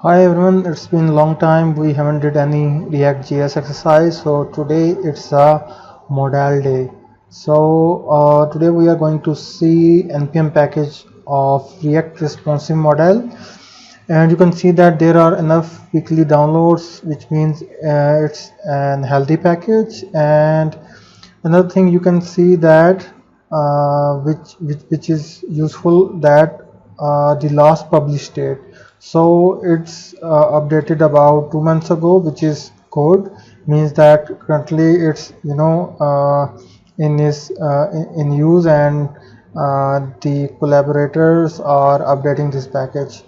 Hi everyone, it's been a long time we haven't did any React.js exercise, so today it's a modal day. Today we are going to see npm package of React responsive model, and you can see that there are enough weekly downloads, which means it's an healthy package. And another thing you can see that which is useful, that the last published date, so it's updated about 2 months ago, which is good. Means that currently it's in use, and the collaborators are updating this package,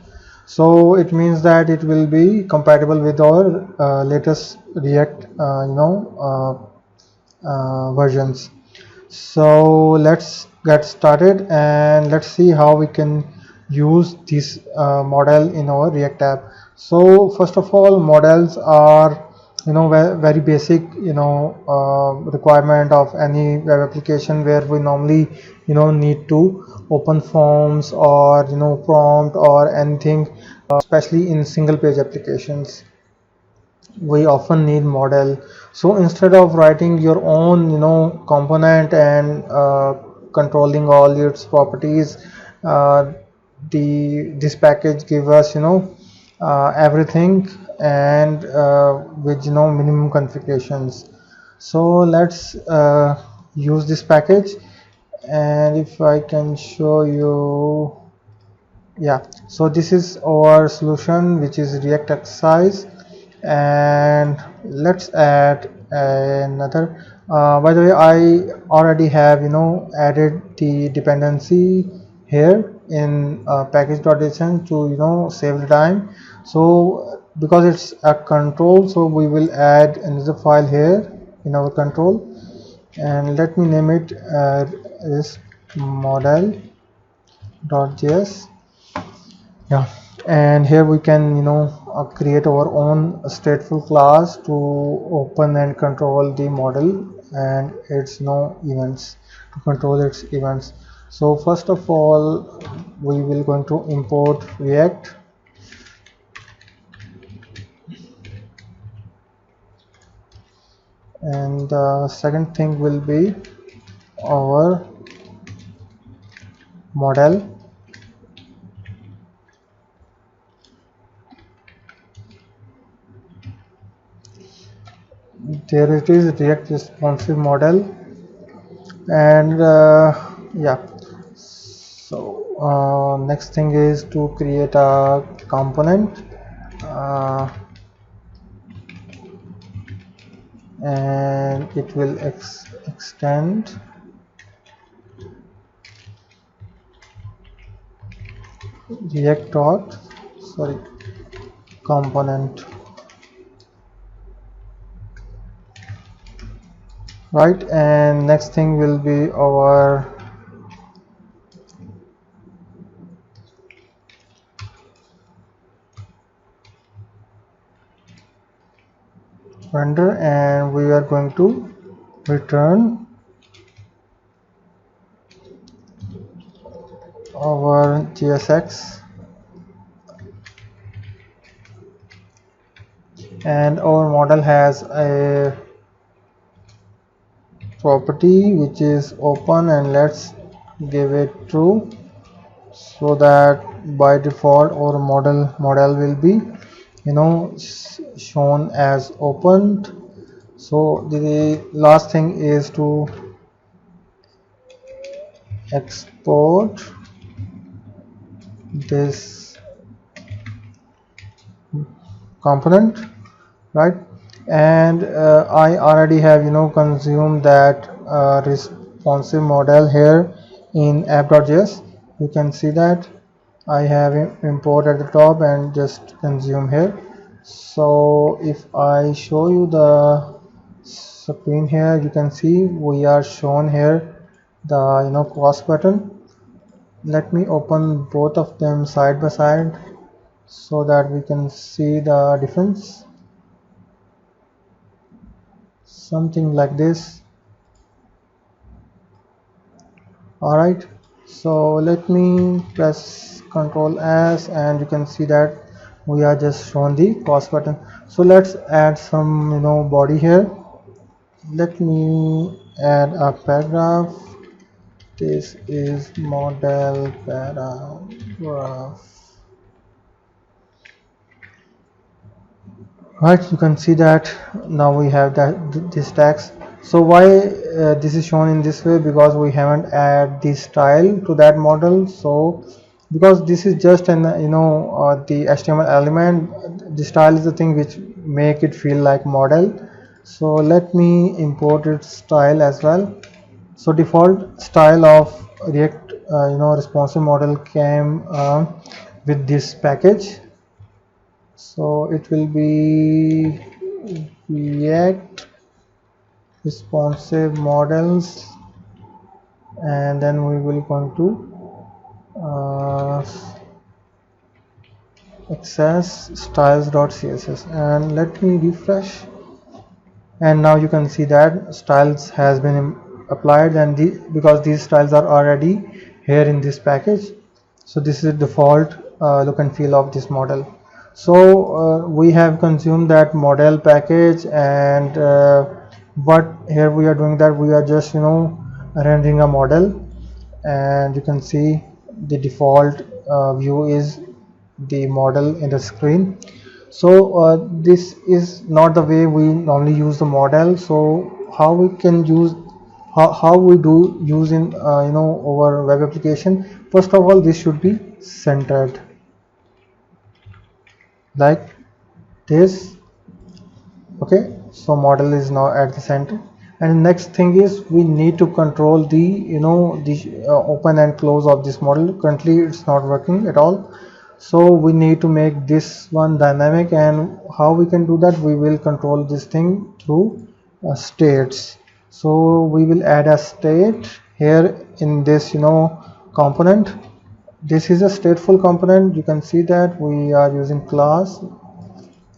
so it means that it will be compatible with our latest React versions. So let's get started and let's see how we can use this model in our React app. So first of all, models are very basic requirement of any web application, where we normally need to open forms or prompt or anything, especially in single page applications we often need model. So instead of writing your own component and controlling all its properties, the this package give us everything, and with minimum configurations. So let's use this package, and if I can show you, yeah, so this is our solution, which is React exercise. And let's add another. By the way, I already have added the dependency here in package.json to save the time. So because it's a control, so we will add another file here in our control, and let me name it is model.js. Yeah, and here we can create our own stateful class to open and control the model and its events, to control its events. So first of all, we will going to import React, and the second thing will be our model. There it is, React responsive model. And yeah, so next thing is to create a component, and it will extend React dot, sorry, component, right? And next thing will be our render, and we are going to return our JSX, and our model has a property which is open, and let's give it true, so that by default our model will be shown as opened. So the last thing is to export this component, right? And I already have consumed that responsive model here in app.js. You can see that I have import at the top and just consume here. So if I show you the screen here, you can see we are shown here the cross button. Let me open both of them side by side so that we can see the difference. Something like this. Alright, so let me press Ctrl S, and you can see that we are just shown the cost button. So let's add some body here. Let me add a paragraph. This is model paragraph. Right, you can see that now we have that this text. So why this is shown in this way? Because we haven't add the style to that model. So because this is just an the HTML element, the style is the thing which make it feel like model. So let me import its style as well. So default style of React responsive model came with this package. So it will be React responsive models, and then we will going to access styles.css, and let me refresh, and now you can see that styles has been applied, and because these styles are already here in this package. So this is default look and feel of this model. So we have consumed that model package, and but here we are doing that we are just rendering a model, and you can see the default view is the model in the screen. So this is not the way we normally use the model. So how we can use, how we do use in our web application. First of all, this should be centered like this. Okay, so model is now at the center, and next thing is we need to control the open and close of this model. Currently it's not working at all, so we need to make this one dynamic. And how we can do that? We will control this thing through states. So we will add a state here in this component. This is a stateful component. You can see that we are using class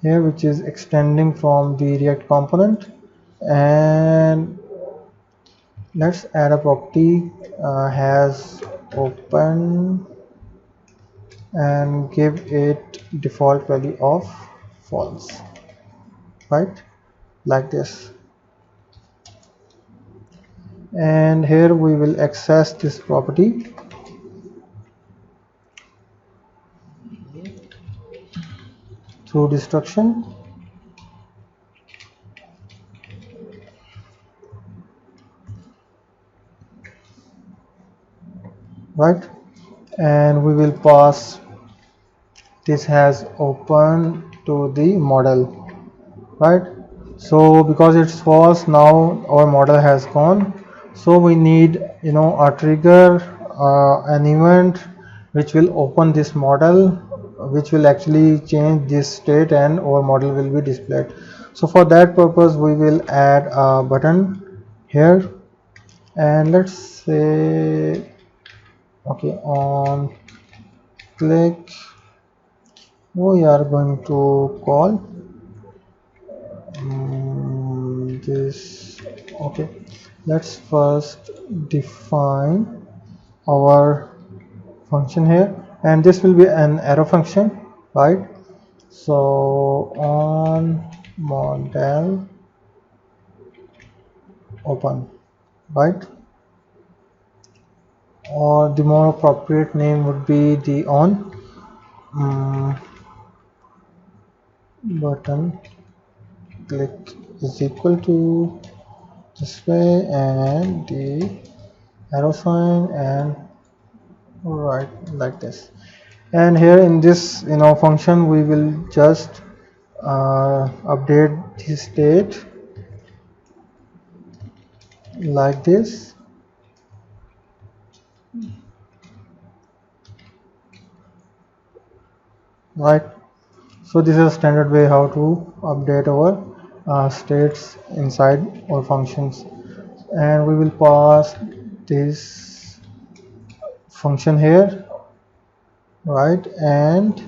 here, which is extending from the React component. And let's add a property has open, and give it default value of false, right, like this. And here we will access this property through destruction. Right, and we will pass this has open to the model, right? So because it's false, now our model has gone. So we need a trigger, an event which will open this model, which will actually change this state, and our model will be displayed. So for that purpose we will add a button here, and let's say okay, on click we are going to call this. Okay, let's first define our function here, and this will be an arrow function, right? So on model open, right, or the more appropriate name would be the on button click is equal to this way, and the arrow sign, and right like this. And here in this function we will just update the state like this, right? So this is a standard way how to update our states inside our functions. And we will pass this function here, right, and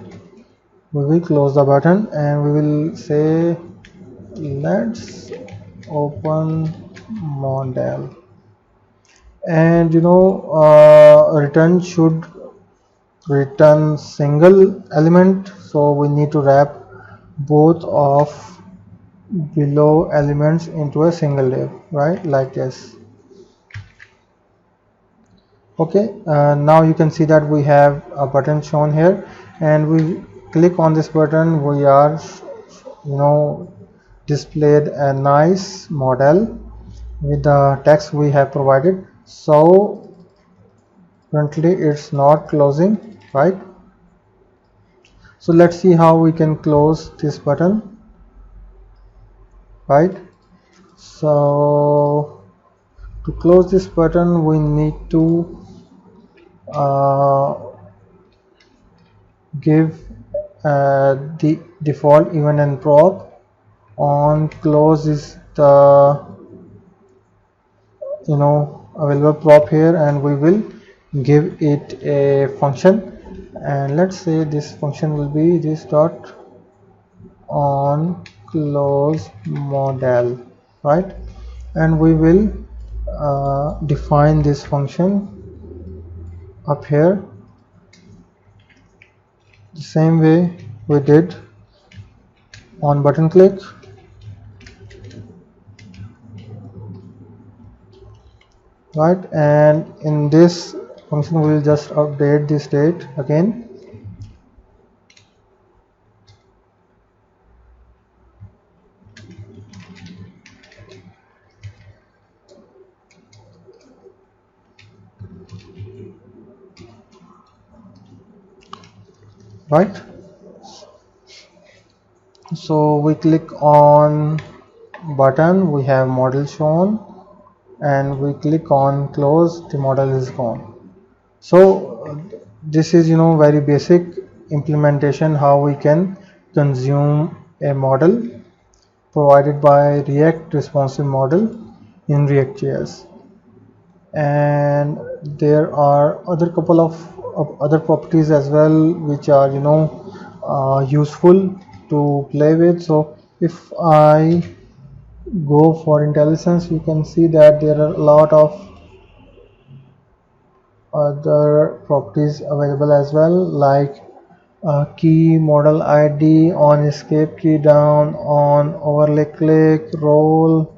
we will close the button, and we will say let's open model, and return should return single element, so we need to wrap both of below elements into a single div, right, like this. Okay, now you can see that we have a button shown here, and we click on this button, we are displayed a nice model with the text we have provided. So currently it's not closing, right? So let's see how we can close this button, right? So to close this button we need to give the default event and prop. On close is the available prop here, and we will give it a function, and let's say this function will be this dot on close model, right? And we will define this function up here the same way we did on button click, right? And in this function we will just update this date again, right? So we click on button, we have model shown, and we click on close, the model is gone. So this is very basic implementation how we can consume a model provided by React responsive model in React.js. And there are other couple of other properties as well which are useful to play with. So if I go for IntelliSense, you can see that there are a lot of other properties available as well, like key, model ID, on escape key down, on overlay click, role,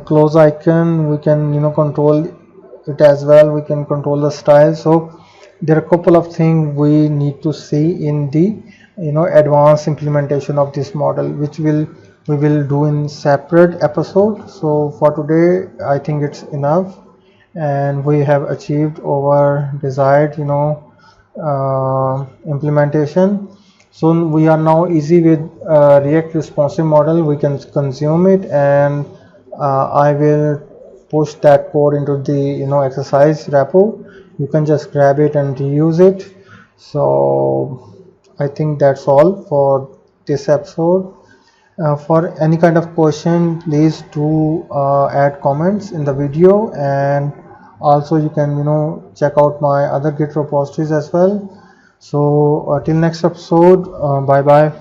close icon. We can control it as well, we can control the style. So there are a couple of things we need to see in the advanced implementation of this model, which we will do in separate episode. So for today I think it's enough, and we have achieved our desired implementation. So we are now easy with React responsive model, we can consume it, and I will push that code into the exercise repo. You can just grab it and reuse it. So I think that's all for this episode. For any kind of question, please do add comments in the video, and also you can check out my other Git repositories as well. So till next episode, bye bye.